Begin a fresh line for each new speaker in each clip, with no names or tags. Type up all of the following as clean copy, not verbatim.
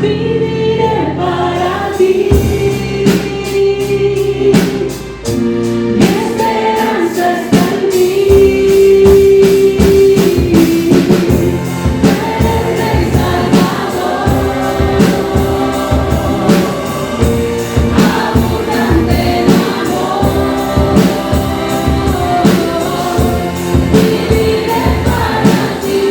viviré para ti. Mi esperanza está en ti. Tú eres el Salvador, abundante en amor. Viviré para ti.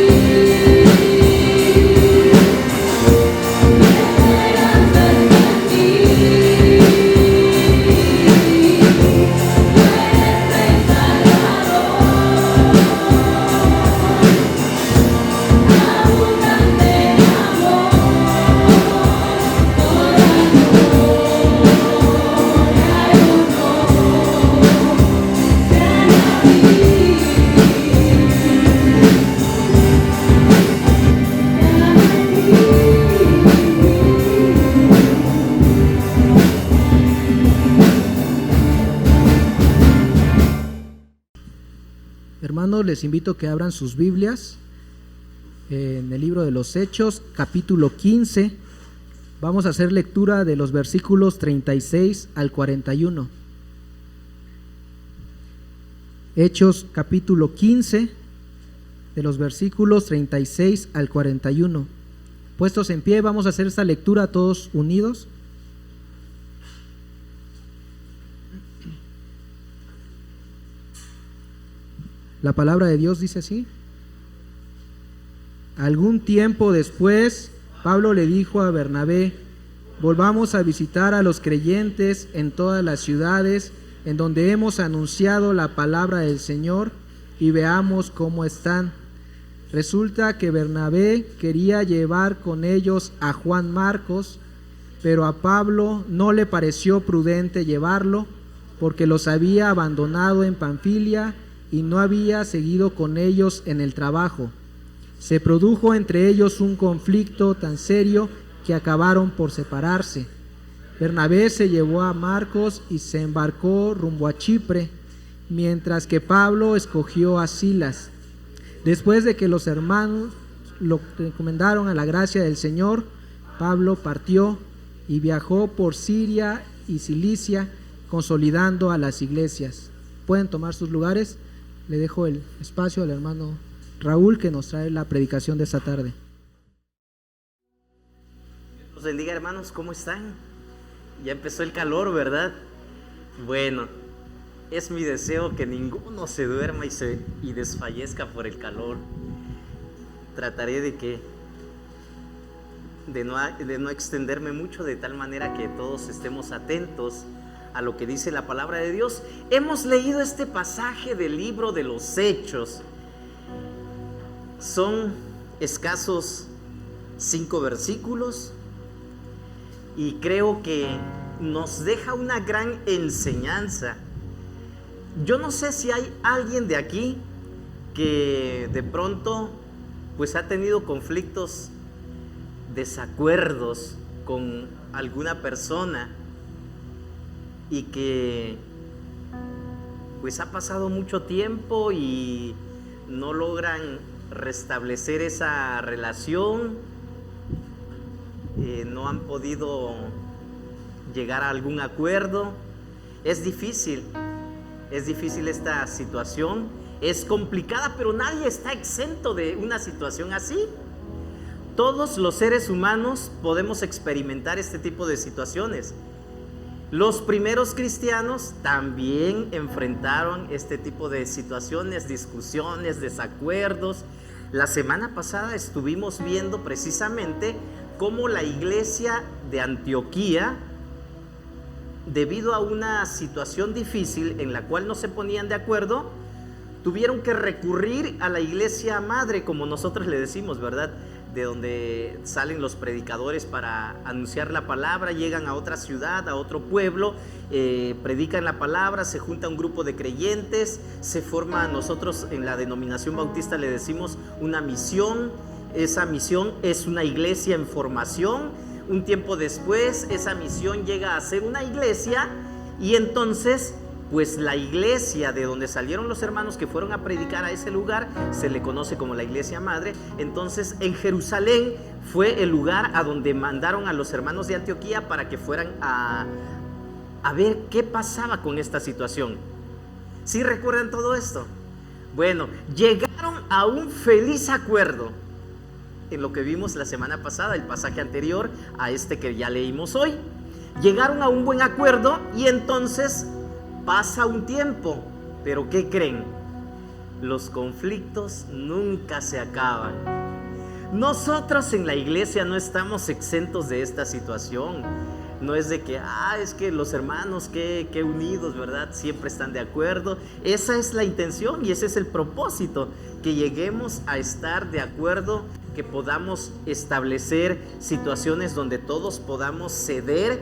Hermanos, les invito a que abran sus Biblias en el libro de los Hechos, capítulo 15. Vamos a hacer lectura de los versículos 36 al 41. Hechos, capítulo 15, de los versículos 36 al 41. Puestos en pie, vamos a hacer esta lectura todos unidos. La palabra de Dios dice así: algún tiempo después, Pablo le dijo a Bernabé: volvamos a visitar a los creyentes en todas las ciudades en donde hemos anunciado la palabra del Señor y veamos cómo están. Resulta que Bernabé quería llevar con ellos a Juan Marcos, pero a Pablo no le pareció prudente llevarlo, porque los había abandonado en Panfilia y no había seguido con ellos en el trabajo. Se produjo entre ellos un conflicto tan serio que acabaron por separarse. Bernabé se llevó a Marcos y se embarcó rumbo a Chipre, mientras que Pablo escogió a Silas. Después de que los hermanos lo encomendaron a la gracia del Señor, Pablo partió y viajó por Siria y Cilicia, consolidando a las iglesias. Pueden tomar sus lugares. Le dejo el espacio al hermano Raúl, que nos trae la predicación de esta tarde.
Dios los bendiga, hermanos, ¿cómo están? Ya empezó el calor, ¿verdad? Bueno, es mi deseo que ninguno se duerma y desfallezca por el calor. Trataré de no extenderme mucho, de tal manera que todos estemos atentos a lo que dice la palabra de Dios. Hemos leído este pasaje del libro de los Hechos. Son escasos 5 versículos y creo que nos deja una gran enseñanza. Yo no sé si hay alguien de aquí que de pronto pues ha tenido conflictos, desacuerdos con alguna persona y que pues ha pasado mucho tiempo y no logran restablecer esa relación, no han podido llegar a algún acuerdo. Es difícil esta situación, es complicada, pero nadie está exento de una situación así. Todos los seres humanos podemos experimentar este tipo de situaciones. Los primeros cristianos también enfrentaron este tipo de situaciones, discusiones, desacuerdos. La semana pasada estuvimos viendo precisamente cómo la iglesia de Antioquía, debido a una situación difícil en la cual no se ponían de acuerdo, tuvieron que recurrir a la iglesia madre, como nosotros le decimos, ¿verdad? De donde salen los predicadores para anunciar la palabra, llegan a otra ciudad, a otro pueblo, predican la palabra, se junta un grupo de creyentes, se forma, nosotros en la denominación bautista le decimos una misión. Esa misión es una iglesia en formación. Un tiempo después esa misión llega a ser una iglesia, y entonces pues la iglesia de donde salieron los hermanos que fueron a predicar a ese lugar se le conoce como la iglesia madre. Entonces en Jerusalén fue el lugar a donde mandaron a los hermanos de Antioquía para que fueran a ver qué pasaba con esta situación. ¿Sí recuerdan todo esto? Bueno, llegaron a un feliz acuerdo en lo que vimos la semana pasada, el pasaje anterior a este que ya leímos hoy. Llegaron a un buen acuerdo y entonces pasa un tiempo. Pero ¿qué creen? Los conflictos nunca se acaban. Nosotros en la iglesia no estamos exentos de esta situación. No es de que, es que los hermanos, qué unidos, ¿verdad? Siempre están de acuerdo. Esa es la intención y ese es el propósito, que lleguemos a estar de acuerdo, que podamos establecer situaciones donde todos podamos ceder.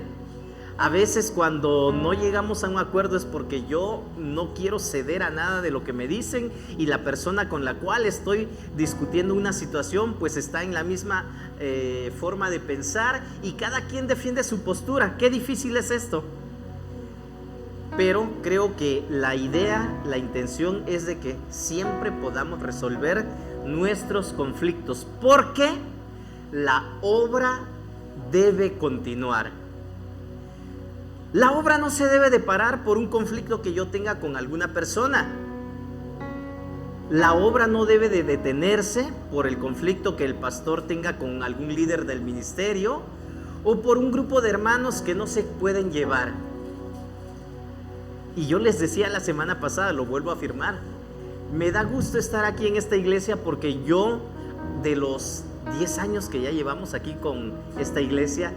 A veces cuando no llegamos a un acuerdo es porque yo no quiero ceder a nada de lo que me dicen y la persona con la cual estoy discutiendo una situación pues está en la misma forma de pensar y cada quien defiende su postura. Qué difícil es esto. Pero creo que la idea, la intención es de que siempre podamos resolver nuestros conflictos, porque la obra debe continuar. La obra no se debe de parar por un conflicto que yo tenga con alguna persona. La obra no debe de detenerse por el conflicto que el pastor tenga con algún líder del ministerio o por un grupo de hermanos que no se pueden llevar. Y yo les decía la semana pasada, lo vuelvo a afirmar, me da gusto estar aquí en esta iglesia porque yo, de los 10 años que ya llevamos aquí con esta iglesia,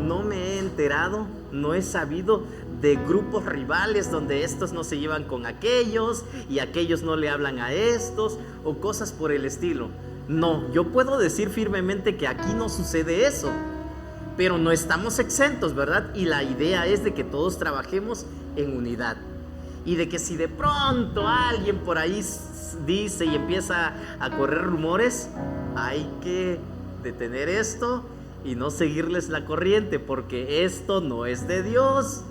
no me he enterado, no he sabido de grupos rivales donde estos no se llevan con aquellos y aquellos no le hablan a estos o cosas por el estilo. No, yo puedo decir firmemente que aquí no sucede eso, pero no estamos exentos, ¿verdad? Y la idea es de que todos trabajemos en unidad y de que si de pronto alguien por ahí dice y empieza a correr rumores, hay que detener esto y no seguirles la corriente, porque esto no es de Dios,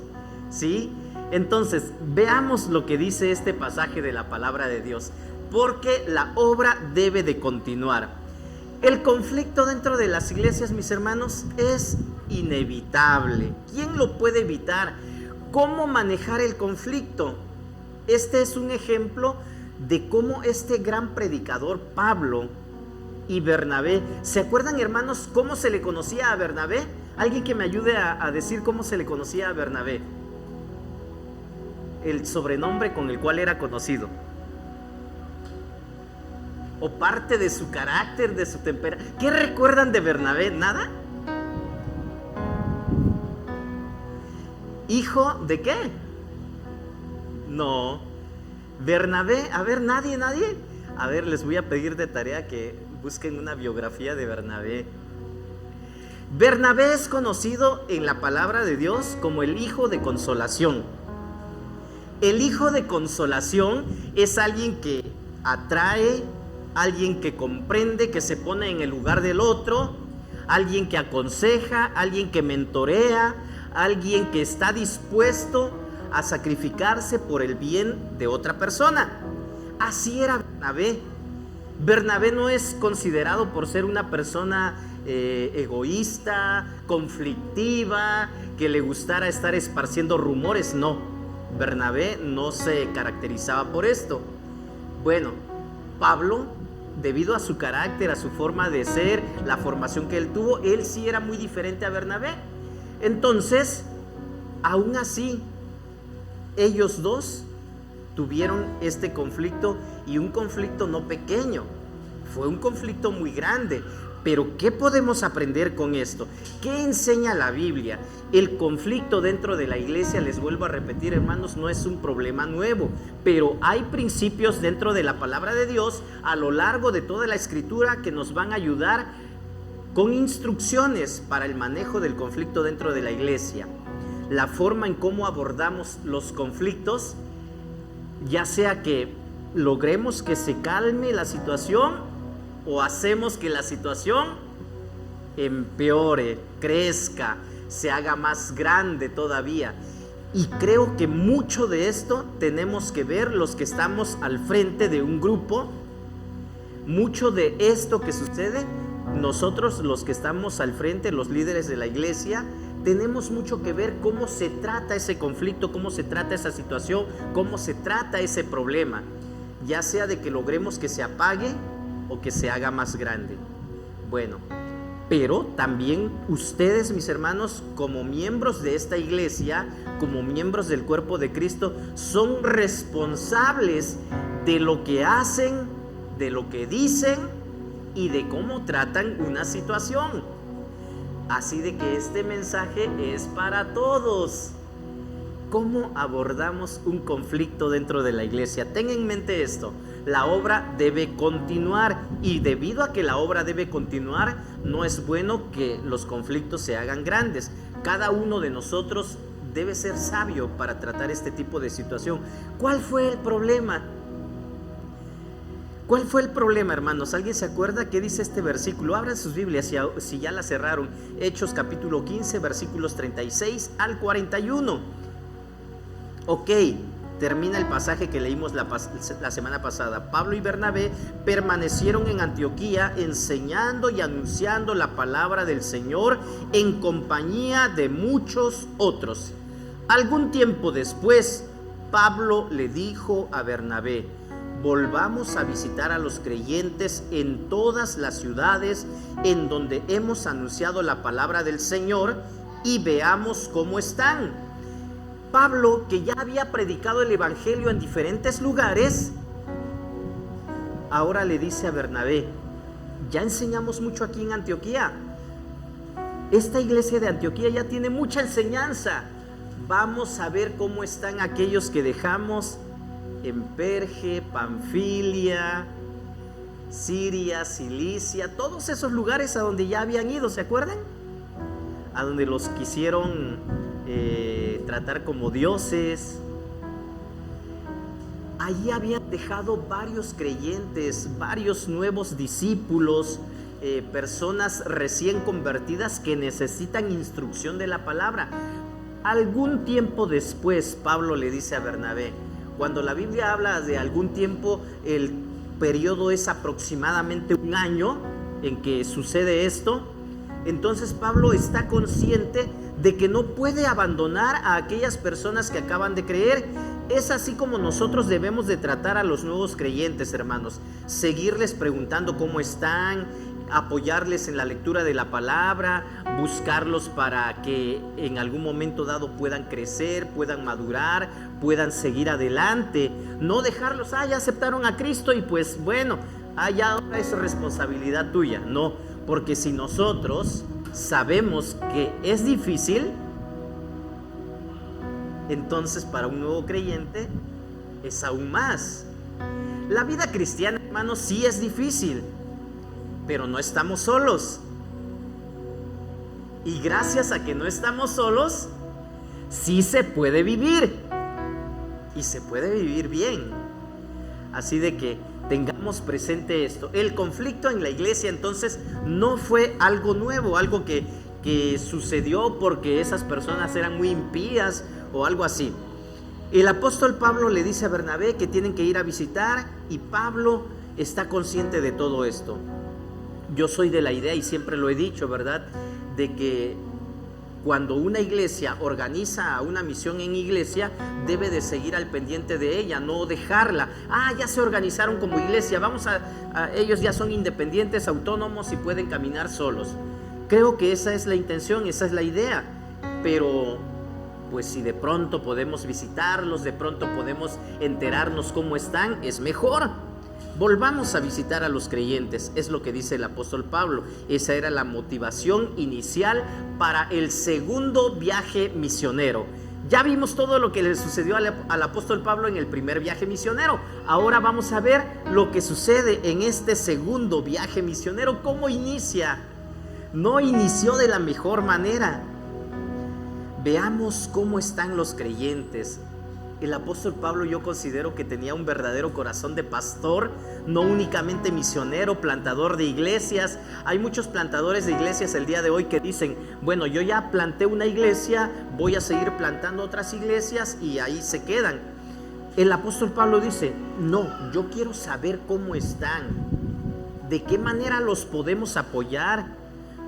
¿sí? Entonces, veamos lo que dice este pasaje de la palabra de Dios, porque la obra debe de continuar. El conflicto dentro de las iglesias, mis hermanos, es inevitable. ¿Quién lo puede evitar? ¿Cómo manejar el conflicto? Este es un ejemplo de cómo este gran predicador Pablo y Bernabé, ¿se acuerdan, hermanos, cómo se le conocía a Bernabé? Alguien que me ayude a decir cómo se le conocía a Bernabé, el sobrenombre con el cual era conocido, o parte de su carácter, de su temperamento. ¿Qué recuerdan de Bernabé? ¿Nada? ¿Hijo de qué? No. Bernabé, a ver, nadie. A ver, les voy a pedir de tarea que busquen una biografía de Bernabé. Bernabé es conocido en la palabra de Dios como el hijo de consolación. El hijo de consolación es alguien que atrae, alguien que comprende, que se pone en el lugar del otro, alguien que aconseja, alguien que mentorea, alguien que está dispuesto a sacrificarse por el bien de otra persona. Así era Bernabé. Bernabé no es considerado por ser una persona egoísta, conflictiva, que le gustara estar esparciendo rumores. No, Bernabé no se caracterizaba por esto. Bueno, Pablo, debido a su carácter, a su forma de ser, la formación que él tuvo, él sí era muy diferente a Bernabé. Entonces, aún así, ellos dos tuvieron este conflicto, y un conflicto no pequeño, fue un conflicto muy grande. Pero ¿qué podemos aprender con esto? ¿Qué enseña la Biblia? El conflicto dentro de la iglesia, les vuelvo a repetir, hermanos, no es un problema nuevo, pero hay principios dentro de la palabra de Dios a lo largo de toda la escritura que nos van a ayudar con instrucciones para el manejo del conflicto dentro de la iglesia. La forma en cómo abordamos los conflictos, ya sea que logremos que se calme la situación o hacemos que la situación empeore, crezca, se haga más grande todavía. Y creo que mucho de esto tenemos que ver los que estamos al frente de un grupo. Mucho de esto que sucede nosotros los que estamos al frente, los líderes de la iglesia, tenemos mucho que ver cómo se trata ese conflicto, cómo se trata esa situación, cómo se trata ese problema, ya sea de que logremos que se apague o que se haga más grande. Bueno, pero también ustedes, mis hermanos, como miembros de esta iglesia, como miembros del cuerpo de Cristo, son responsables de lo que hacen, de lo que dicen y de cómo tratan una situación. Así de que este mensaje es para todos. ¿Cómo abordamos un conflicto dentro de la iglesia? Ten en mente esto: la obra debe continuar, y debido a que la obra debe continuar, no es bueno que los conflictos se hagan grandes. Cada uno de nosotros debe ser sabio para tratar este tipo de situación. ¿Cuál fue el problema? ¿Cuál fue el problema, hermanos? ¿Alguien se acuerda qué dice este versículo? Abran sus Biblias si ya la cerraron. Hechos capítulo 15, versículos 36 al 41. Ok, termina el pasaje que leímos la semana pasada. Pablo y Bernabé permanecieron en Antioquía enseñando y anunciando la palabra del Señor en compañía de muchos otros. Algún tiempo después, Pablo le dijo a Bernabé: volvamos a visitar a los creyentes en todas las ciudades en donde hemos anunciado la palabra del Señor y veamos cómo están. Pablo, que ya había predicado el evangelio en diferentes lugares, ahora le dice a Bernabé: ya enseñamos mucho aquí en Antioquía. Esta iglesia de Antioquía ya tiene mucha enseñanza. Vamos a ver cómo están aquellos que dejamos en Perge, Panfilia, Siria, Cilicia, todos esos lugares a donde ya habían ido, ¿se acuerdan? A donde los quisieron tratar como dioses. Allí habían dejado varios creyentes, varios nuevos discípulos, personas recién convertidas que necesitan instrucción de la palabra. Algún tiempo después, Pablo le dice a Bernabé, cuando la Biblia habla de algún tiempo, el periodo es aproximadamente un año en que sucede esto. Entonces Pablo está consciente de que no puede abandonar a aquellas personas que acaban de creer. Es así como nosotros debemos de tratar a los nuevos creyentes, hermanos. Seguirles preguntando cómo están, apoyarles en la lectura de la palabra, buscarlos para que en algún momento dado puedan crecer, puedan madurar, puedan seguir adelante. No dejarlos, ya aceptaron a Cristo y pues bueno, ya ahora es responsabilidad tuya. No, porque si nosotros sabemos que es difícil, entonces para un nuevo creyente es aún más. La vida cristiana, hermanos, sí es difícil, pero no estamos solos. Y gracias a que no estamos solos, sí se puede vivir. Y se puede vivir bien. Así de que tengamos presente esto. El conflicto en la iglesia entonces no fue algo nuevo, algo que sucedió porque esas personas eran muy impías o algo así. El apóstol Pablo le dice a Bernabé que tienen que ir a visitar, y Pablo está consciente de todo esto. Yo soy de la idea, y siempre lo he dicho, ¿verdad?, de que cuando una iglesia organiza una misión en iglesia, debe de seguir al pendiente de ella, no dejarla. Ya se organizaron como iglesia, ellos ya son independientes, autónomos y pueden caminar solos. Creo que esa es la intención, esa es la idea. Pero pues si de pronto podemos visitarlos, de pronto podemos enterarnos cómo están, es mejor. Volvamos a visitar a los creyentes, es lo que dice el apóstol Pablo. Esa era la motivación inicial para el segundo viaje misionero. Ya vimos todo lo que le sucedió al apóstol Pablo en el primer viaje misionero. Ahora vamos a ver lo que sucede en este segundo viaje misionero. ¿Cómo inicia? No inició de la mejor manera. Veamos cómo están los creyentes. El apóstol Pablo, yo considero que tenía un verdadero corazón de pastor, no únicamente misionero, plantador de iglesias. Hay muchos plantadores de iglesias el día de hoy que dicen: bueno, yo ya planté una iglesia, voy a seguir plantando otras iglesias y ahí se quedan. El apóstol Pablo dice: no, yo quiero saber cómo están. ¿De qué manera los podemos apoyar?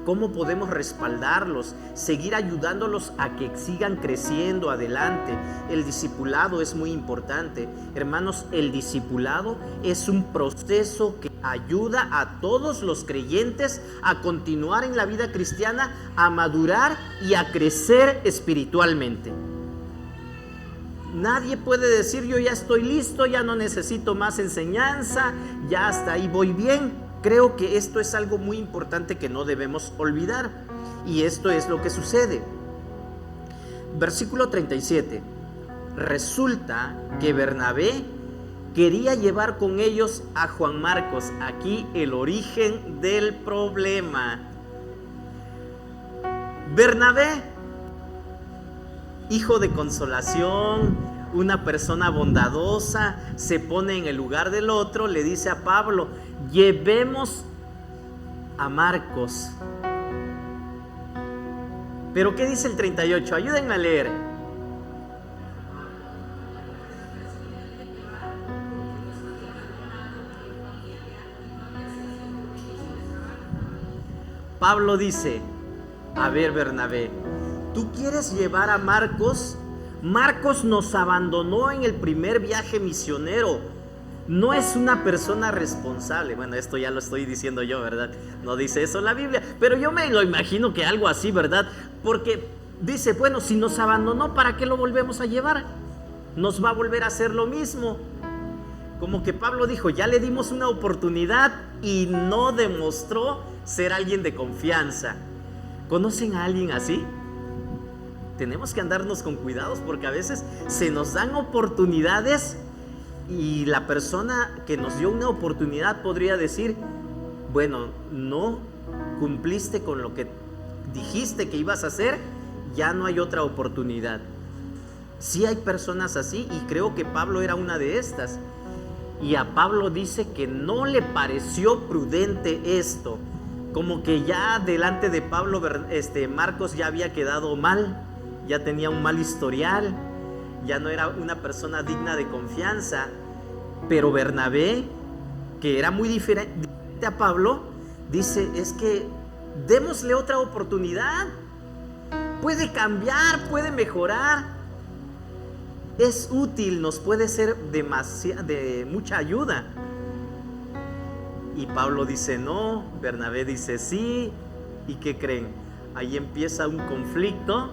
¿Cómo podemos respaldarlos? Seguir ayudándolos a que sigan creciendo adelante. El discipulado es muy importante. Hermanos, el discipulado es un proceso que ayuda a todos los creyentes a continuar en la vida cristiana, a madurar y a crecer espiritualmente. Nadie puede decir: yo ya estoy listo, ya no necesito más enseñanza, ya hasta ahí voy bien. Creo que esto es algo muy importante que no debemos olvidar. Y esto es lo que sucede. Versículo 37. Resulta que Bernabé quería llevar con ellos a Juan Marcos. Aquí el origen del problema. Bernabé, hijo de consolación, una persona bondadosa, se pone en el lugar del otro, le dice a Pablo: llevemos a Marcos. Pero ¿qué dice el 38? Ayúdenme a leer. Pablo dice: a ver, Bernabé, ¿tú quieres llevar a Marcos? Marcos nos abandonó en el primer viaje misionero. No es una persona responsable. Bueno, esto ya lo estoy diciendo yo, ¿verdad? No dice eso la Biblia, pero yo me lo imagino que algo así, ¿verdad? Porque dice: bueno, si nos abandonó, ¿para qué lo volvemos a llevar? Nos va a volver a hacer lo mismo. Como que Pablo dijo: ya le dimos una oportunidad y no demostró ser alguien de confianza. ¿Conocen a alguien así? Tenemos que andarnos con cuidados, porque a veces se nos dan oportunidades y la persona que nos dio una oportunidad podría decir: bueno, no cumpliste con lo que dijiste que ibas a hacer, ya no hay otra oportunidad. Sí hay personas así, y creo que Pablo era una de estas. Y a Pablo dice que no le pareció prudente esto. Como que ya delante de Pablo, Marcos ya había quedado mal, ya tenía un mal historial, ya no era una persona digna de confianza. Pero Bernabé, que era muy diferente a Pablo, dice: es que démosle otra oportunidad, puede cambiar, puede mejorar, es útil, nos puede ser de mucha ayuda. Y Pablo dice no, Bernabé dice sí. ¿Y qué creen? Ahí empieza un conflicto,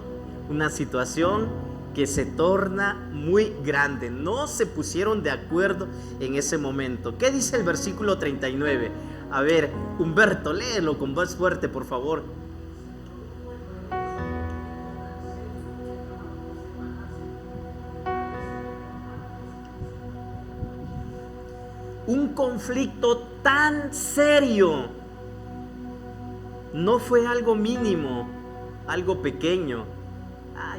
una situación que se torna muy grande. No se pusieron de acuerdo en ese momento. ¿Qué dice el versículo 39? A ver, Humberto, léelo con voz fuerte, por favor. Un conflicto tan serio. No fue algo mínimo, algo pequeño.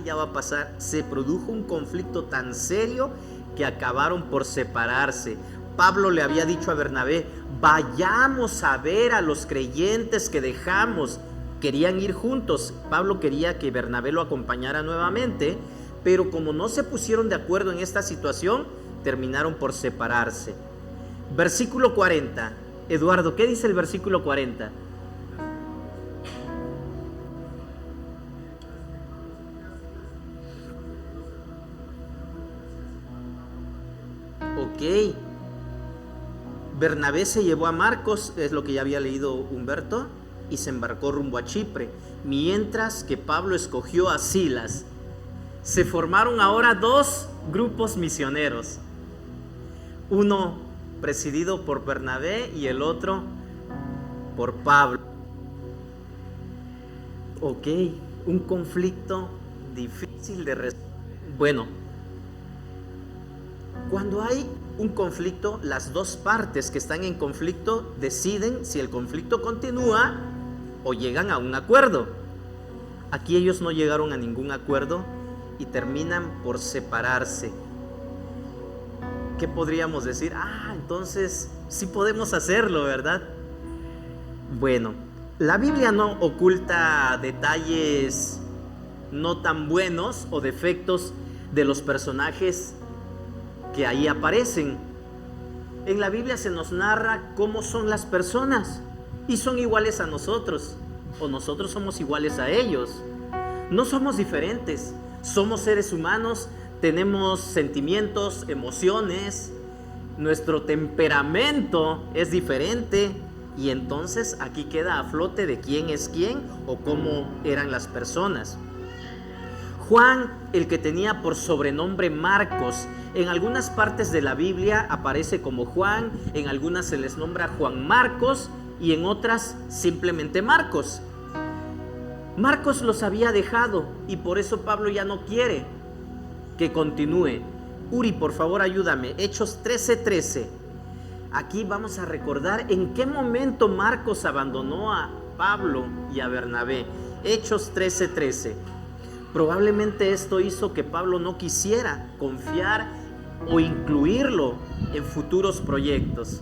Ya va a pasar. Se produjo un conflicto tan serio que acabaron por separarse. Pablo le había dicho a Bernabé: vayamos a ver a los creyentes que dejamos. Querían ir juntos. Pablo quería que Bernabé lo acompañara nuevamente, pero como no se pusieron de acuerdo en esta situación, terminaron por separarse. Versículo 40. Eduardo, ¿qué dice el versículo 40? Ok. Bernabé se llevó a Marcos, es lo que ya había leído Humberto, y se embarcó rumbo a Chipre, mientras que Pablo escogió a Silas. Se formaron ahora dos grupos misioneros, uno presidido por Bernabé y el otro por Pablo. Ok, un conflicto difícil de resolver. Bueno, cuando hay un conflicto, las dos partes que están en conflicto deciden si el conflicto continúa o llegan a un acuerdo. Aquí ellos no llegaron a ningún acuerdo y terminan por separarse. ¿Qué podríamos decir? Entonces sí podemos hacerlo, ¿verdad? Bueno, la Biblia no oculta detalles no tan buenos o defectos de los personajes que ahí aparecen. En la Biblia se nos narra cómo son las personas y son iguales a nosotros, o nosotros somos iguales a ellos. No somos diferentes, somos seres humanos, tenemos sentimientos, emociones, nuestro temperamento es diferente, y entonces aquí queda a flote de quién es quién o cómo eran las personas. Juan, el que tenía por sobrenombre Marcos, en algunas partes de la Biblia aparece como Juan, en algunas se les nombra Juan Marcos y en otras simplemente Marcos. Marcos los había dejado y por eso Pablo ya no quiere que continúe. Uri, por favor, ayúdame. Hechos 13:13. Aquí vamos a recordar en qué momento Marcos abandonó a Pablo y a Bernabé. Hechos 13:13. Probablemente esto hizo que Pablo no quisiera confiar o incluirlo en futuros proyectos.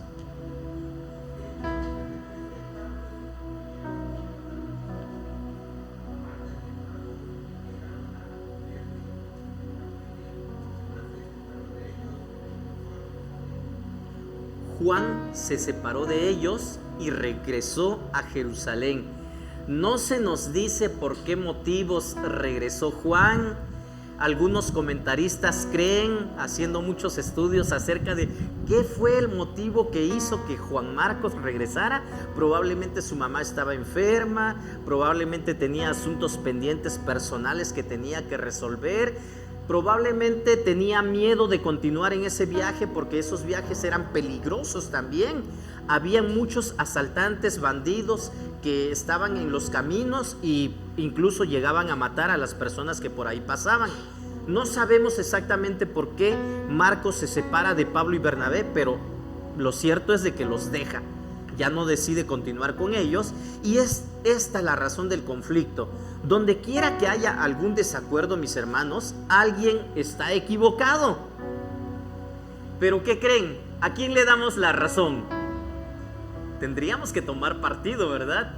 Juan se separó de ellos y regresó a Jerusalén. No se nos dice por qué motivos regresó Juan. Algunos comentaristas creen, haciendo muchos estudios acerca de qué fue el motivo que hizo que Juan Marcos regresara. Probablemente su mamá estaba enferma, probablemente tenía asuntos pendientes personales que tenía que resolver. Probablemente tenía miedo de continuar en ese viaje porque esos viajes eran peligrosos también. Había muchos asaltantes, bandidos que estaban en los caminos e incluso llegaban a matar a las personas que por ahí pasaban. No sabemos exactamente por qué Marcos se separa de Pablo y Bernabé, pero lo cierto es de que los deja. Ya no decide continuar con ellos y es esta la razón del conflicto. Donde quiera que haya algún desacuerdo, mis hermanos, alguien está equivocado. Pero ¿qué creen? ¿A quién le damos la razón? Tendríamos que tomar partido, ¿verdad?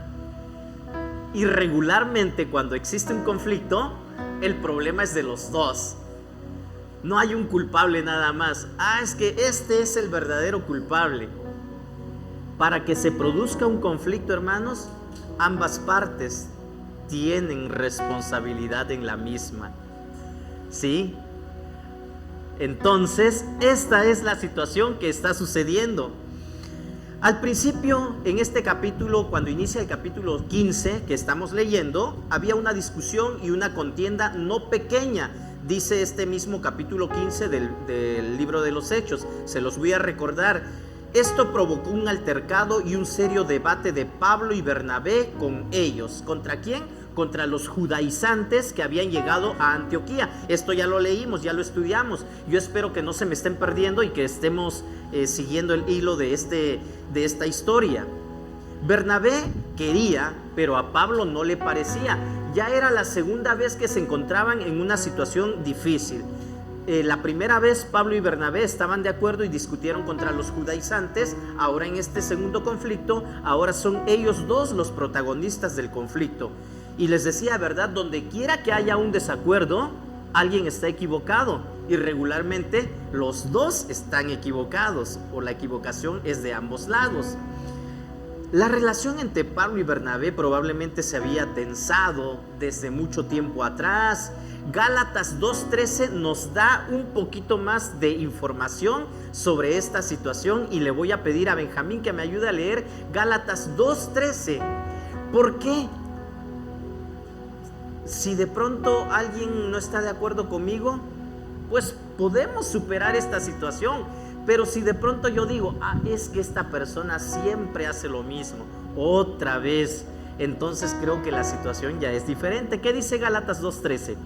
Y regularmente cuando existe un conflicto, el problema es de los dos. No hay un culpable nada más. Es que este es el verdadero culpable. Para que se produzca un conflicto, hermanos, ambas partes tienen responsabilidad en la misma. ¿Sí? Entonces, esta es la situación que está sucediendo. Al principio, en este capítulo, cuando inicia el capítulo 15 que estamos leyendo, había una discusión y una contienda no pequeña. Dice este mismo capítulo 15 del libro de los Hechos. Se los voy a recordar. Esto provocó un altercado y un serio debate de Pablo y Bernabé con ellos. ¿Contra quién? Contra los judaizantes que habían llegado a Antioquía. Esto ya lo leímos, ya lo estudiamos. Yo espero que no se me estén perdiendo y que estemos siguiendo el hilo de esta historia. Bernabé quería, pero a Pablo no le parecía. Ya era la segunda vez que se encontraban en una situación difícil. La primera vez Pablo y Bernabé estaban de acuerdo y discutieron contra los judaizantes. Ahora en este segundo conflicto, ahora son ellos dos los protagonistas del conflicto. Y les decía, ¿verdad? Donde quiera que haya un desacuerdo, alguien está equivocado. Y regularmente los dos están equivocados, o la equivocación es de ambos lados. La relación entre Pablo y Bernabé probablemente se había tensado desde mucho tiempo atrás. Gálatas 2:13 nos da un poquito más de información sobre esta situación y le voy a pedir a Benjamín que me ayude a leer Gálatas 2:13. ¿Por qué? Si de pronto alguien no está de acuerdo conmigo, pues podemos superar esta situación. Pero si de pronto yo digo, es que esta persona siempre hace lo mismo, otra vez, entonces creo que la situación ya es diferente. ¿Qué dice Gálatas 2:13?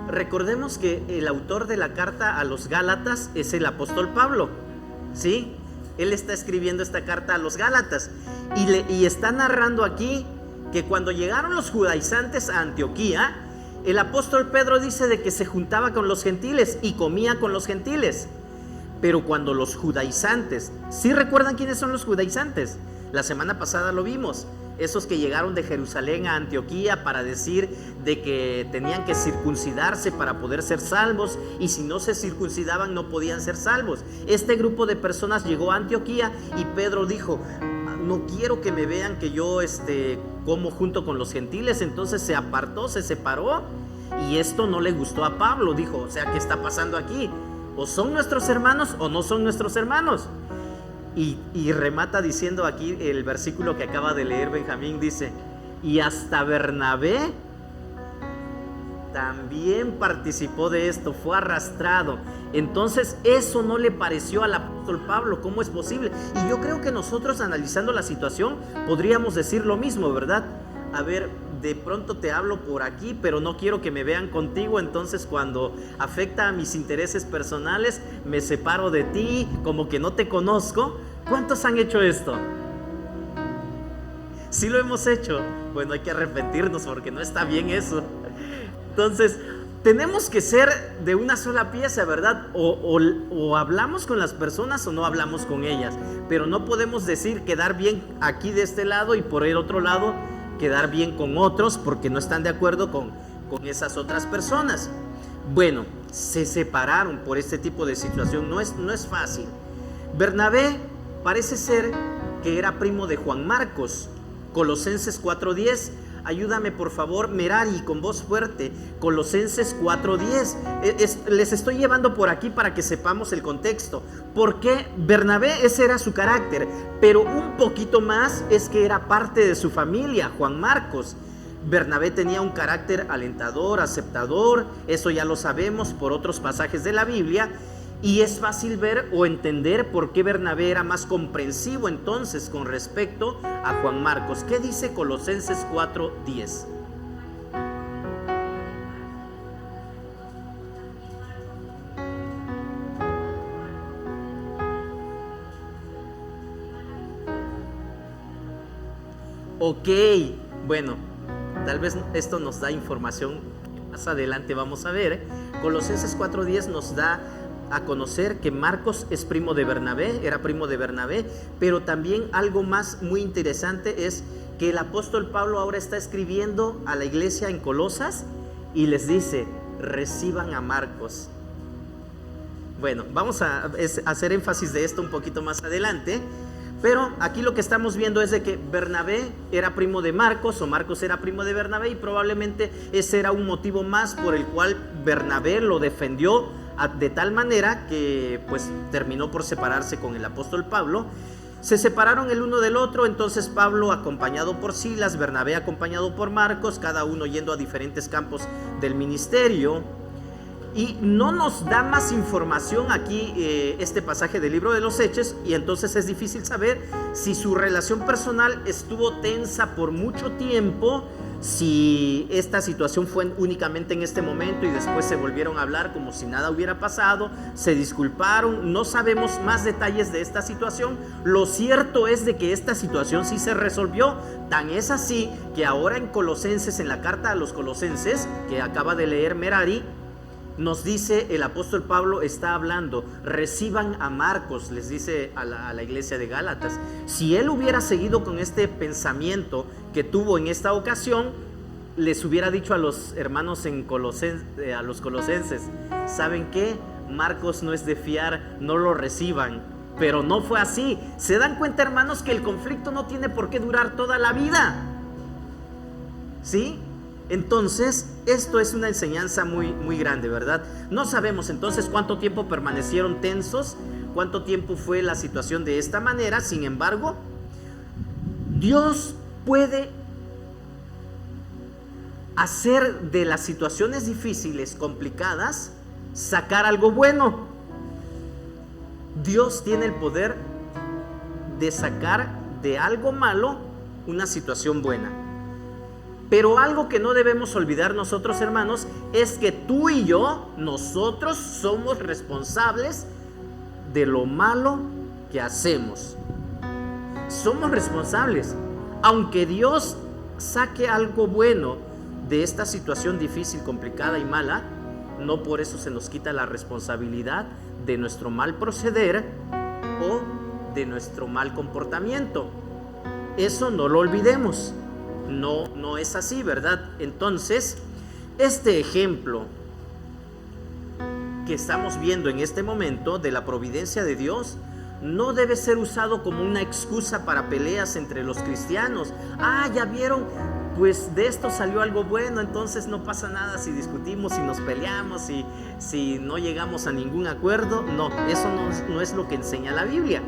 Recordemos que el autor de la carta a los Gálatas es el apóstol Pablo, ¿sí? Él está escribiendo esta carta a los Gálatas y está narrando aquí que cuando llegaron los judaizantes a Antioquía, el apóstol Pedro dice de que se juntaba con los gentiles y comía con los gentiles. Pero cuando los judaizantes, ¿sí recuerdan quiénes son los judaizantes? La semana pasada lo vimos, esos que llegaron de Jerusalén a Antioquía para decir de que tenían que circuncidarse para poder ser salvos, y si no se circuncidaban no podían ser salvos. Este grupo de personas llegó a Antioquía y Pedro dijo: no quiero que me vean que yo como junto con los gentiles. Entonces se apartó, se separó, y esto no le gustó a Pablo. Dijo: o sea, ¿qué está pasando aquí? ¿O son nuestros hermanos o no son nuestros hermanos? Y remata diciendo aquí el versículo que acaba de leer Benjamín, dice: y hasta Bernabé también participó de esto, fue arrastrado. Entonces eso no le pareció al apóstol Pablo. ¿Cómo es posible? Y yo creo que nosotros, analizando la situación, podríamos decir lo mismo, ¿verdad? A ver, de pronto te hablo por aquí, pero no quiero que me vean contigo. Entonces cuando afecta a mis intereses personales, me separo de ti, como que no te conozco. ¿Cuántos han hecho esto? Sí lo hemos hecho. Bueno, hay que arrepentirnos porque no está bien eso. Entonces, tenemos que ser de una sola pieza, ¿verdad? O hablamos con las personas o no hablamos con ellas. Pero no podemos decir quedar bien aquí de este lado y por el otro lado quedar bien con otros porque no están de acuerdo con esas otras personas. Bueno, se separaron por este tipo de situación. No es fácil. Bernabé parece ser que era primo de Juan Marcos. Colosenses 4:10. Ayúdame por favor, Merari, con voz fuerte. Colosenses 4:10. Les estoy llevando por aquí para que sepamos el contexto. Porque Bernabé, ese era su carácter, pero un poquito más es que era parte de su familia, Juan Marcos. Bernabé tenía un carácter alentador, aceptador, eso ya lo sabemos por otros pasajes de la Biblia. Y es fácil ver o entender por qué Bernabé era más comprensivo entonces con respecto a Juan Marcos. ¿Qué dice Colosenses 4:10? Ok, bueno, tal vez esto nos da información que más adelante vamos a ver. Colosenses 4:10 nos da a conocer que Marcos es primo de Bernabé, era primo de Bernabé, pero también algo más muy interesante es que el apóstol Pablo ahora está escribiendo a la iglesia en Colosas y les dice: reciban a Marcos. Bueno, vamos a hacer énfasis de esto un poquito más adelante, pero aquí lo que estamos viendo es de que Bernabé era primo de Marcos, o Marcos era primo de Bernabé, y probablemente ese era un motivo más por el cual Bernabé lo defendió de tal manera que pues terminó por separarse con el apóstol Pablo. Se separaron el uno del otro. Entonces Pablo acompañado por Silas, Bernabé acompañado por Marcos, cada uno yendo a diferentes campos del ministerio. Y no nos da más información aquí este pasaje del libro de los Hechos, y entonces es difícil saber si su relación personal estuvo tensa por mucho tiempo, si esta situación fue únicamente en este momento y después se volvieron a hablar como si nada hubiera pasado, se disculparon. No sabemos más detalles de esta situación. Lo cierto es de que esta situación sí se resolvió. Tan es así que ahora en Colosenses, en la carta a los Colosenses que acaba de leer Merari, nos dice el apóstol Pablo, está hablando: reciban a Marcos, les dice a la iglesia de Gálatas. Si él hubiera seguido con este pensamiento que tuvo en esta ocasión, les hubiera dicho a los hermanos a los colosenses: ¿saben qué? Marcos no es de fiar, no lo reciban. Pero no fue así. ¿Se dan cuenta, hermanos, que el conflicto no tiene por qué durar toda la vida? ¿Sí? Entonces, esto es una enseñanza muy, muy grande, ¿verdad? No sabemos entonces cuánto tiempo permanecieron tensos, cuánto tiempo fue la situación de esta manera. Sin embargo, Dios puede hacer de las situaciones difíciles, complicadas, sacar algo bueno. Dios tiene el poder de sacar de algo malo una situación buena. Pero algo que no debemos olvidar nosotros, hermanos, es que tú y yo, nosotros somos responsables de lo malo que hacemos. Somos responsables. Aunque Dios saque algo bueno de esta situación difícil, complicada y mala, no por eso se nos quita la responsabilidad de nuestro mal proceder o de nuestro mal comportamiento. Eso no lo olvidemos. No es así, ¿verdad? Entonces, este ejemplo que estamos viendo en este momento de la providencia de Dios no debe ser usado como una excusa para peleas entre los cristianos. Ya vieron, pues de esto salió algo bueno, entonces no pasa nada si discutimos, si nos peleamos, si no llegamos a ningún acuerdo. No, eso no es lo que enseña la Biblia.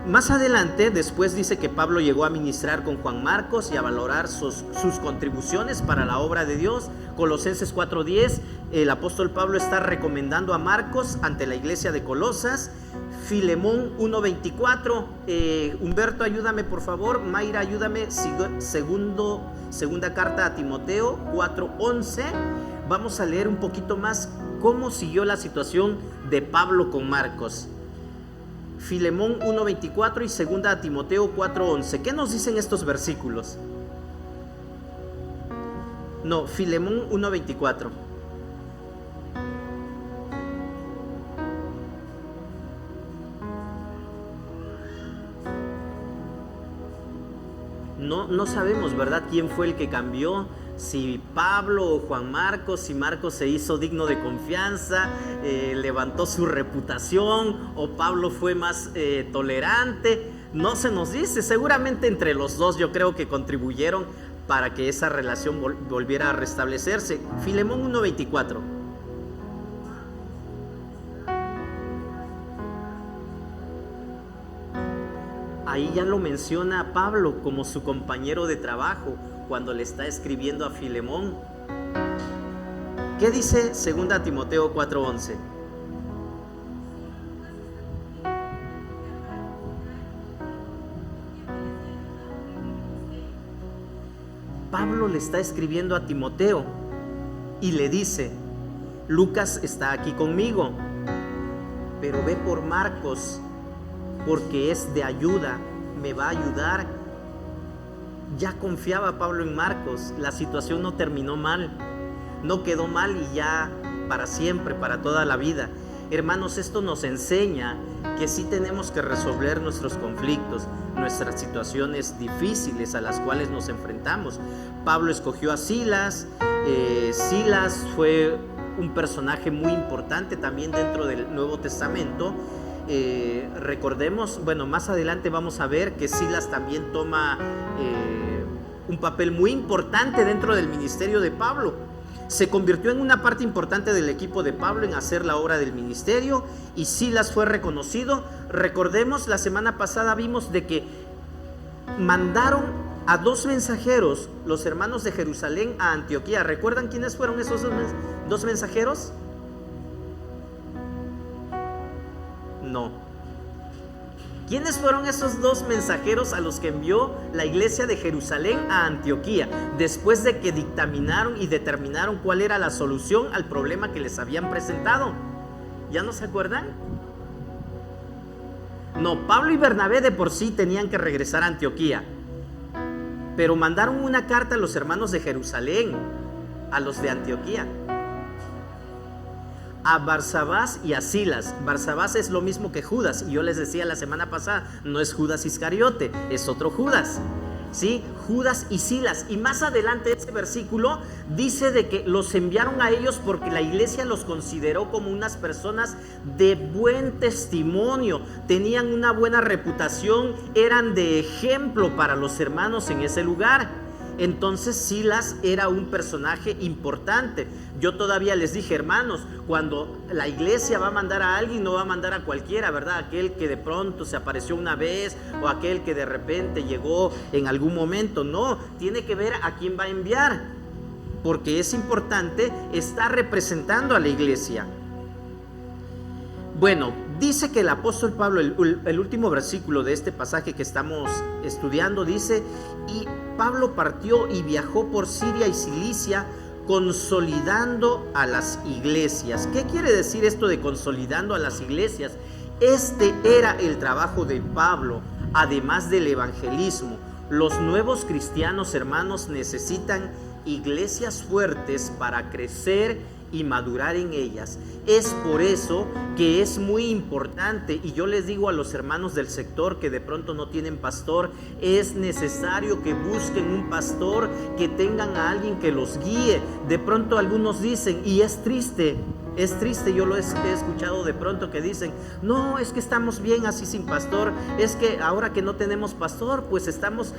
Más adelante, después dice que Pablo llegó a ministrar con Juan Marcos y a valorar sus contribuciones para la obra de Dios. Colosenses 4:10, el apóstol Pablo está recomendando a Marcos ante la iglesia de Colosas. Filemón 1:24, Humberto, ayúdame por favor. Mayra, ayúdame. Segunda carta a Timoteo 4:11. Vamos a leer un poquito más cómo siguió la situación de Pablo con Marcos. Filemón 1:24 y 2 a Timoteo 4:11. ¿Qué nos dicen estos versículos? No, Filemón 1:24. No sabemos, ¿verdad?, quién fue el que cambió. Si Pablo o Juan Marcos, si Marcos se hizo digno de confianza, levantó su reputación, o Pablo fue más tolerante. No se nos dice. Seguramente entre los dos yo creo que contribuyeron para que esa relación volviera a restablecerse. Filemón 1:24. Ahí ya lo menciona Pablo como su compañero de trabajo cuando le está escribiendo a Filemón. ¿Qué dice 2 Timoteo 4:11? Pablo le está escribiendo a Timoteo y le dice: Lucas está aquí conmigo, pero ve por Marcos, porque es de ayuda, me va a ayudar. Ya confiaba Pablo en Marcos. La situación no terminó mal, no quedó mal y ya para siempre, para toda la vida. Hermanos, esto nos enseña que sí tenemos que resolver nuestros conflictos, nuestras situaciones difíciles a las cuales nos enfrentamos. Pablo escogió a Silas. Silas fue un personaje muy importante también dentro del Nuevo Testamento. Recordemos, bueno, más adelante vamos a ver que Silas también toma un papel muy importante dentro del ministerio de Pablo. Se convirtió en una parte importante del equipo de Pablo en hacer la obra del ministerio, y Silas fue reconocido. Recordemos, la semana pasada vimos de que mandaron a 2 mensajeros, los hermanos de Jerusalén, a Antioquía. ¿Recuerdan quiénes fueron esos 2 mensajeros? No. ¿Quiénes fueron esos 2 mensajeros a los que envió la iglesia de Jerusalén a Antioquía después de que dictaminaron y determinaron cuál era la solución al problema que les habían presentado? ¿Ya no se acuerdan? No, Pablo y Bernabé de por sí tenían que regresar a Antioquía, pero mandaron una carta a los hermanos de Jerusalén, a los de Antioquía, a Barsabás y a Silas. Barsabás es lo mismo que Judas, y yo les decía la semana pasada, no es Judas Iscariote, es otro Judas, ¿sí? Judas y Silas. Y más adelante este versículo dice de que los enviaron a ellos porque la iglesia los consideró como unas personas de buen testimonio, tenían una buena reputación, eran de ejemplo para los hermanos en ese lugar. Entonces Silas era un personaje importante. Yo todavía les dije, hermanos, cuando la iglesia va a mandar a alguien, no va a mandar a cualquiera, ¿verdad? Aquel que de pronto se apareció una vez, o aquel que de repente llegó en algún momento. No, tiene que ver a quién va a enviar, porque es importante, está representando a la iglesia. Bueno, dice que el apóstol Pablo, el último versículo de este pasaje que estamos estudiando, dice: y Pablo partió y viajó por Siria y Cilicia, consolidando a las iglesias. ¿Qué quiere decir esto de consolidando a las iglesias? Este era el trabajo de Pablo, además del evangelismo. Los nuevos cristianos, hermanos, necesitan iglesias fuertes para crecer y madurar en ellas. Es por eso que es muy importante, y yo les digo a los hermanos del sector que de pronto no tienen pastor, es necesario que busquen un pastor, que tengan a alguien que los guíe. De pronto algunos dicen, y es triste, yo lo he escuchado de pronto que dicen, no, es que estamos bien así sin pastor, es que ahora que no tenemos pastor, pues estamos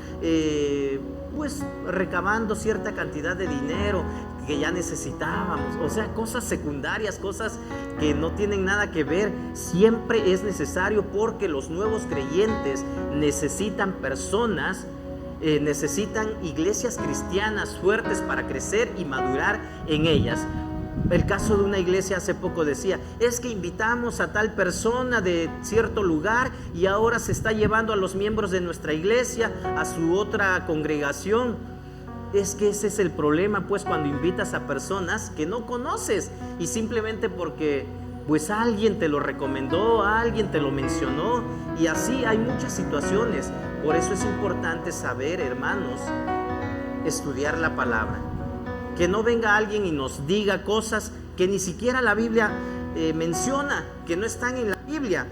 pues recabando cierta cantidad de dinero que ya necesitábamos. O sea, cosas secundarias, cosas que no tienen nada que ver. Siempre es necesario, porque los nuevos creyentes necesitan personas, necesitan iglesias cristianas fuertes para crecer y madurar en ellas. El caso de una iglesia hace poco decía, es que invitamos a tal persona de cierto lugar y ahora se está llevando a los miembros de nuestra iglesia a su otra congregación. Es que ese es el problema, pues, cuando invitas a personas que no conoces y simplemente porque pues alguien te lo recomendó, alguien te lo mencionó, y así hay muchas situaciones. Por eso es importante saber, hermanos, estudiar la palabra. Que no venga alguien y nos diga cosas que ni siquiera la Biblia menciona, que no están en la Biblia.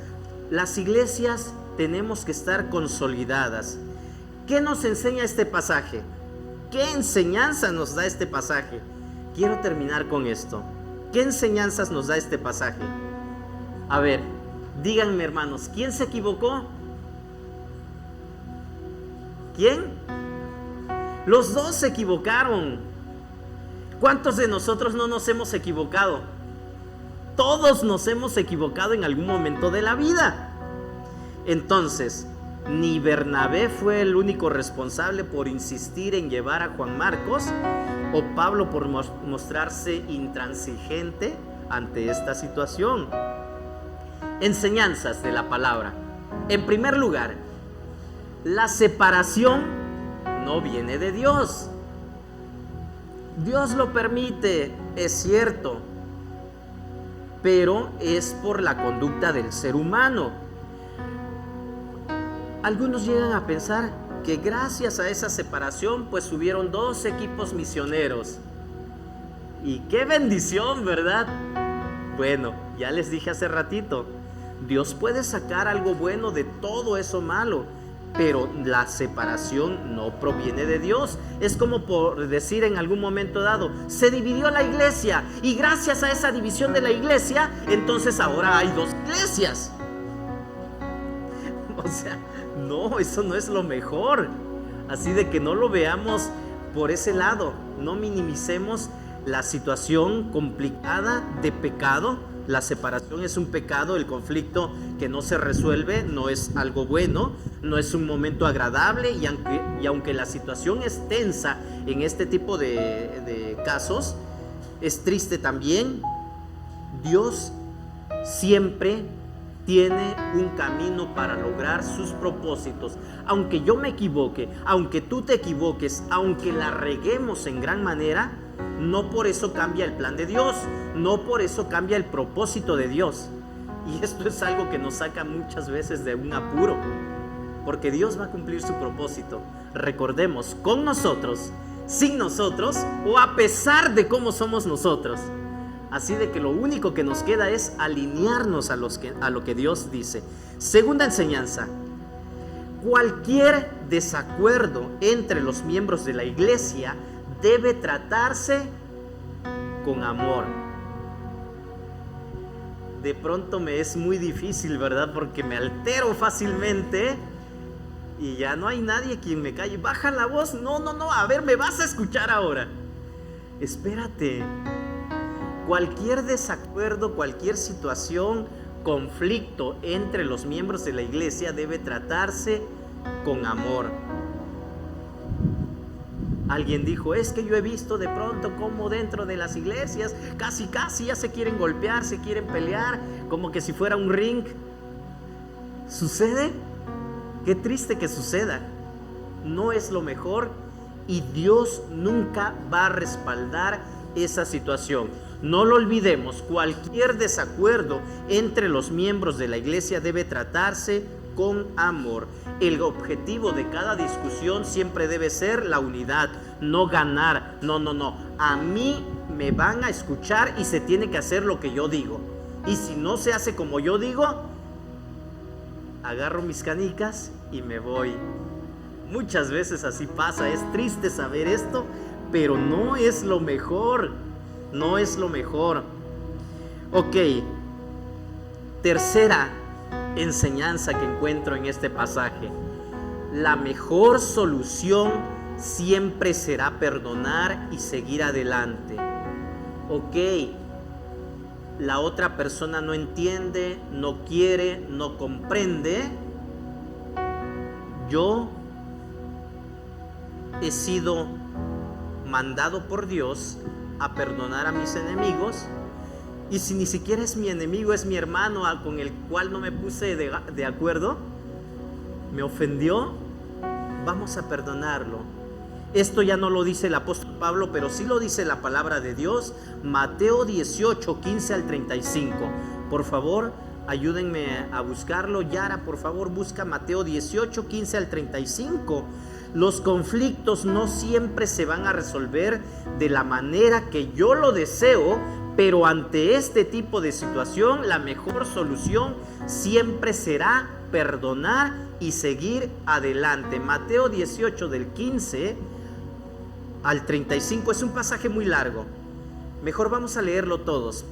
Las iglesias tenemos que estar consolidadas. ¿Qué nos enseña este pasaje? ¿Qué enseñanza nos da este pasaje? Quiero terminar con esto. ¿Qué enseñanzas nos da este pasaje? A ver, díganme, hermanos, ¿quién se equivocó? ¿Quién? Los dos se equivocaron. ¿Cuántos de nosotros no nos hemos equivocado? Todos nos hemos equivocado en algún momento de la vida. Entonces, ni Bernabé fue el único responsable por insistir en llevar a Juan Marcos, o Pablo por mostrarse intransigente ante esta situación. Enseñanzas de la palabra. En primer lugar, la separación no viene de Dios. Dios lo permite, es cierto, pero es por la conducta del ser humano. Algunos llegan a pensar que gracias a esa separación pues hubieron 2 equipos misioneros. Y qué bendición, ¿verdad? Bueno, ya les dije hace ratito, Dios puede sacar algo bueno de todo eso malo, pero la separación no proviene de Dios. Es como por decir en algún momento dado, se dividió la iglesia y gracias a esa división de la iglesia, entonces ahora hay 2 iglesias. O sea, no, eso no es lo mejor. Así de que no lo veamos por ese lado. No minimicemos la situación complicada de pecado. La separación es un pecado, el conflicto que no se resuelve no es algo bueno, no es un momento agradable, y aunque la situación es tensa en este tipo de casos, es triste también. Dios siempre tiene un camino para lograr sus propósitos. Aunque yo me equivoque, aunque tú te equivoques, aunque la reguemos en gran manera, no por eso cambia el plan de Dios, no por eso cambia el propósito de Dios. Y esto es algo que nos saca muchas veces de un apuro, porque Dios va a cumplir su propósito. Recordemos, con nosotros, sin nosotros, o a pesar de cómo somos nosotros. Así de que lo único que nos queda es alinearnos a lo que Dios dice. Segunda enseñanza: cualquier desacuerdo entre los miembros de la iglesia debe tratarse con amor. De pronto me es muy difícil, ¿verdad? Porque me altero fácilmente y ya no hay nadie quien me calle. Baja la voz, no, a ver, me vas a escuchar ahora. Espérate. Cualquier desacuerdo, cualquier situación, conflicto entre los miembros de la iglesia debe tratarse con amor. Alguien dijo, es que yo he visto de pronto como dentro de las iglesias casi ya se quieren golpear, se quieren pelear, como que si fuera un ring. ¿Sucede? Qué triste que suceda. No es lo mejor y Dios nunca va a respaldar esa situación. No lo olvidemos, cualquier desacuerdo entre los miembros de la iglesia debe tratarse con amor. El objetivo de cada discusión siempre debe ser la unidad, no ganar. No, no, no. A mí me van a escuchar y se tiene que hacer lo que yo digo. Y si no se hace como yo digo, agarro mis canicas y me voy. Muchas veces así pasa. Es triste saber esto, pero no es lo mejor. No es lo mejor. Ok. Tercera enseñanza que encuentro en este pasaje. La mejor solución siempre será perdonar y seguir adelante. Ok, la otra persona no entiende, no quiere, no comprende. Yo he sido mandado por Dios a perdonar a mis enemigos. Y si ni siquiera es mi enemigo, es mi hermano con el cual no me puse de acuerdo, me ofendió, vamos a perdonarlo. Esto ya no lo dice el apóstol Pablo, pero sí lo dice la palabra de Dios. Mateo 18, 15 al 35. Por favor, ayúdenme a buscarlo. Yara, por favor, busca Mateo 18, 15 al 35. Los conflictos no siempre se van a resolver de la manera que yo lo deseo, pero ante este tipo de situación, la mejor solución siempre será perdonar y seguir adelante. Mateo 18 del 15 al 35 es un pasaje muy largo. Mejor vamos a leerlo todos.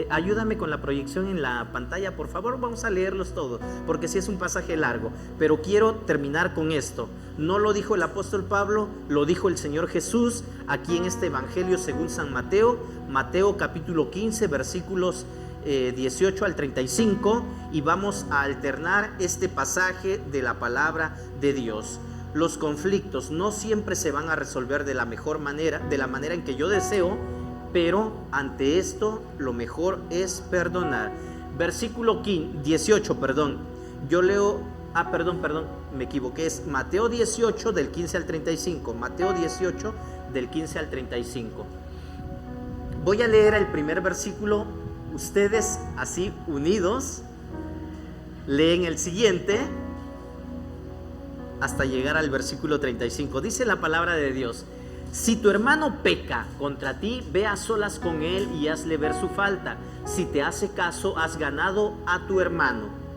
Ayúdame con la proyección en la pantalla, por favor. Vamos a leerlos todos, porque sí es un pasaje largo. Pero quiero terminar con esto. No lo dijo el apóstol Pablo, lo dijo el Señor Jesús aquí en este evangelio según San Mateo. Mateo capítulo 15 versículos 18 al 35. Y vamos a alternar este pasaje de la palabra de Dios. Los conflictos no siempre se van a resolver de la mejor manera, de la manera en que yo deseo, pero ante esto lo mejor es perdonar. Versículo 18, perdón. Yo leo, me equivoqué, es Mateo 18 del 15 al 35. Mateo 18 del 15 al 35. Voy a leer el primer versículo. Ustedes así unidos leen el siguiente hasta llegar al versículo 35. Dice la palabra de Dios: si tu hermano peca contra ti, ve a solas con él y hazle ver su falta. Si te hace caso, has ganado a tu hermano.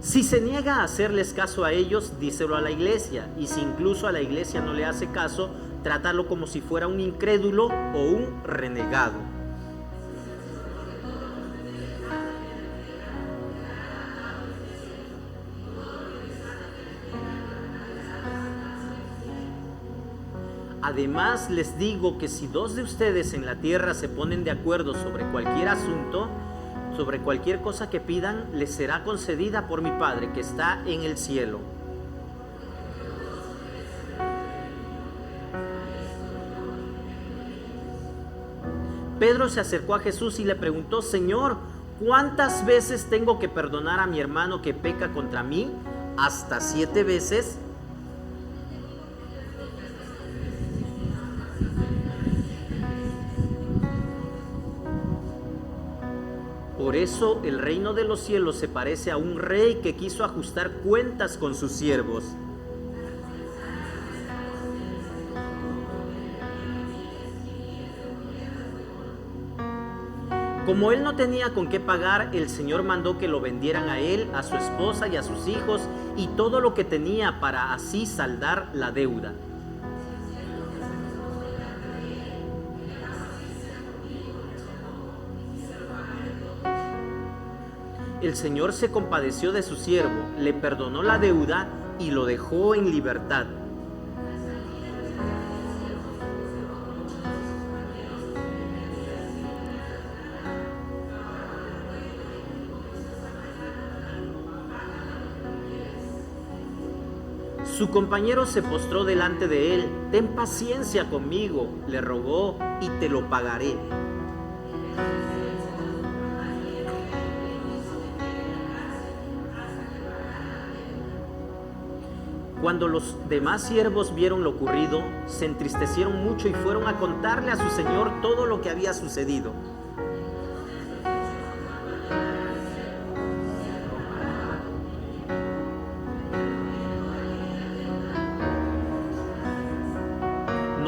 Si se niega a hacerles caso a ellos, díselo a la iglesia. Y si incluso a la iglesia no le hace caso, trátalo como si fuera un incrédulo o un renegado. Además les digo que si dos de ustedes en la tierra se ponen de acuerdo sobre cualquier asunto, sobre cualquier cosa que pidan, les será concedida por mi Padre que está en el cielo. Pedro se acercó a Jesús y le preguntó: Señor, ¿cuántas veces tengo que perdonar a mi hermano que peca contra mí? ¿Hasta 7 veces? Por eso el reino de los cielos se parece a un rey que quiso ajustar cuentas con sus siervos. Como él no tenía con qué pagar, el Señor mandó que lo vendieran a él, a su esposa y a sus hijos y todo lo que tenía para así saldar la deuda. El Señor se compadeció de su siervo, le perdonó la deuda y lo dejó en libertad. Su compañero se postró delante de él. Ten paciencia conmigo, le rogó, y te lo pagaré. Cuando los demás siervos vieron lo ocurrido, se entristecieron mucho y fueron a contarle a su señor todo lo que había sucedido.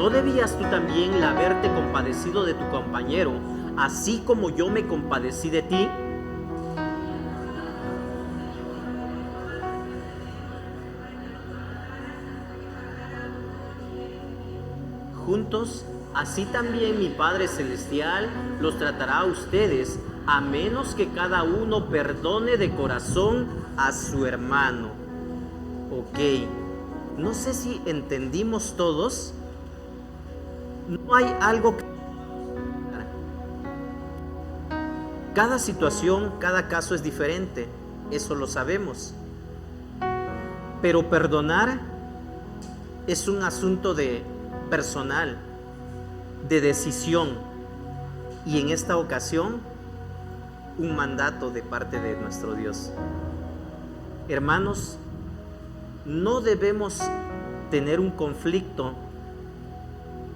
¿no debías tú también haberte compadecido de tu compañero, así como yo me compadecí de ti? Juntos, así también mi Padre Celestial los tratará a ustedes, a menos que cada uno perdone de corazón a su hermano. Ok, no sé si entendimos todos. No hay algo que... Cada situación, cada caso es diferente, eso lo sabemos. Pero perdonar es un asunto de personal, de decisión, y en esta ocasión un mandato de parte de nuestro Dios. Hermanos, no debemos tener un conflicto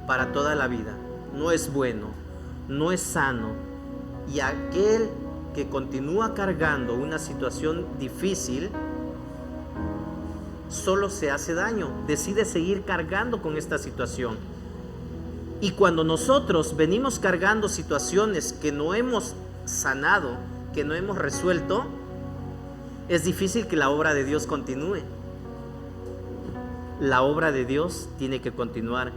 para toda la vida. No es bueno, no es sano, y aquel que continúa cargando una situación difícil solo se hace daño, decide seguir cargando con esta situación. Y cuando nosotros venimos cargando situaciones que no hemos sanado, que no hemos resuelto, es difícil que la obra de Dios continúe. La obra de Dios tiene que continuar.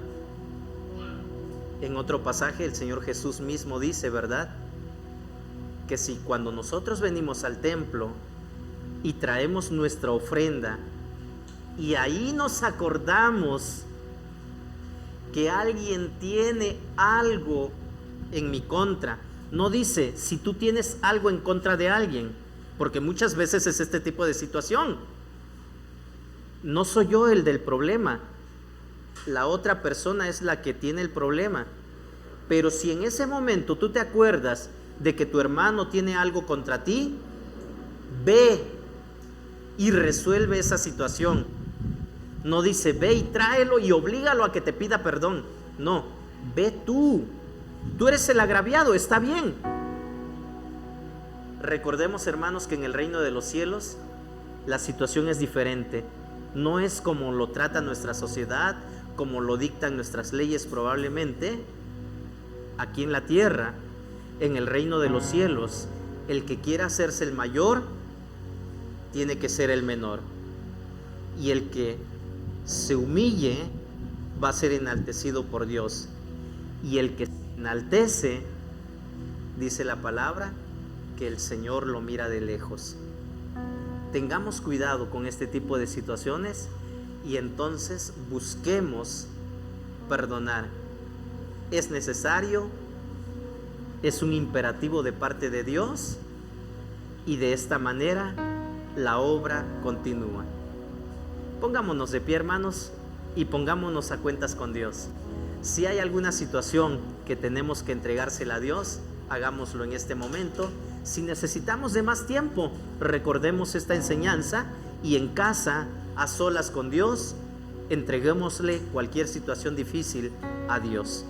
En otro pasaje el Señor Jesús mismo dice, ¿verdad?, que si cuando nosotros venimos al templo y traemos nuestra ofrenda y ahí nos acordamos que alguien tiene algo en mi contra, no dice si tú tienes algo en contra de alguien, porque muchas veces es este tipo de situación. No soy yo el del problema, la otra persona es la que tiene el problema. Pero si en ese momento tú te acuerdas de que tu hermano tiene algo contra ti, ve y resuelve esa situación. No dice ve y tráelo y oblígalo a que te pida perdón. No, ve tú. Tú eres el agraviado, está bien. Recordemos, hermanos, que en el reino de los cielos la situación es diferente. No es como lo trata nuestra sociedad, como lo dictan nuestras leyes probablemente. Aquí en la tierra, en el reino de los cielos, el que quiera hacerse el mayor tiene que ser el menor, y el que se humille va a ser enaltecido por Dios, y el que se enaltece, dice la palabra, que el Señor lo mira de lejos. Tengamos cuidado con este tipo de situaciones y entonces busquemos perdonar. Es necesario, es un imperativo de parte de Dios, y de esta manera la obra continúa. Pongámonos de pie, hermanos, y pongámonos a cuentas con Dios. Si hay alguna situación que tenemos que entregársela a Dios, hagámoslo en este momento. Si necesitamos de más tiempo, recordemos esta enseñanza y en casa, a solas con Dios, entreguémosle cualquier situación difícil a Dios.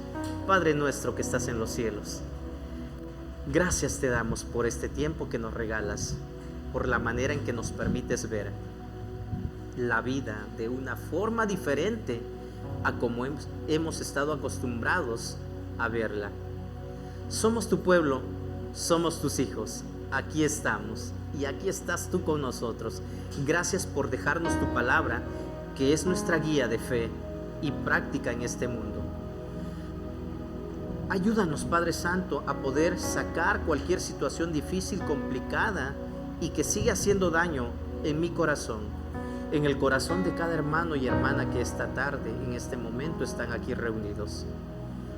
Padre nuestro que estás en los cielos, gracias te damos por este tiempo que nos regalas, por la manera en que nos permites ver la vida de una forma diferente a como hemos estado acostumbrados a verla. Somos tu pueblo, somos tus hijos, aquí estamos y aquí estás tú con nosotros. Gracias por dejarnos tu palabra, que es nuestra guía de fe y práctica en este mundo. Ayúdanos, Padre Santo, a poder sacar cualquier situación difícil, complicada y que sigue haciendo daño en mi corazón, en el corazón de cada hermano y hermana que esta tarde, en este momento, están aquí reunidos.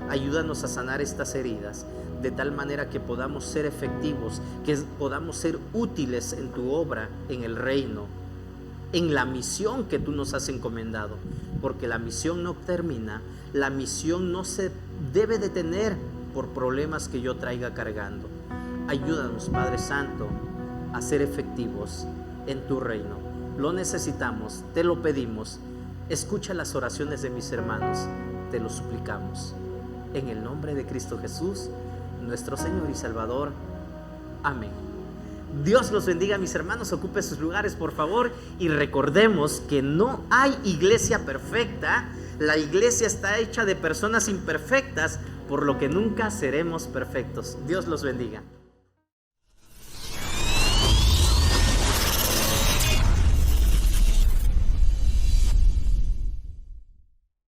Ayúdanos a sanar estas heridas de tal manera que podamos ser efectivos, que podamos ser útiles en tu obra, en el reino, en la misión que tú nos has encomendado, porque la misión no termina, la misión no se debe detener por problemas que yo traiga cargando. Ayúdanos, Padre Santo, a ser efectivos en tu reino. Lo necesitamos, te lo pedimos. Escucha las oraciones de mis hermanos, te lo suplicamos. En el nombre de Cristo Jesús, nuestro Señor y Salvador. Amén. Dios los bendiga, mis hermanos. Ocupe sus lugares, por favor, y recordemos que no hay iglesia perfecta. La iglesia está hecha de personas imperfectas, por lo que nunca seremos perfectos. Dios los bendiga.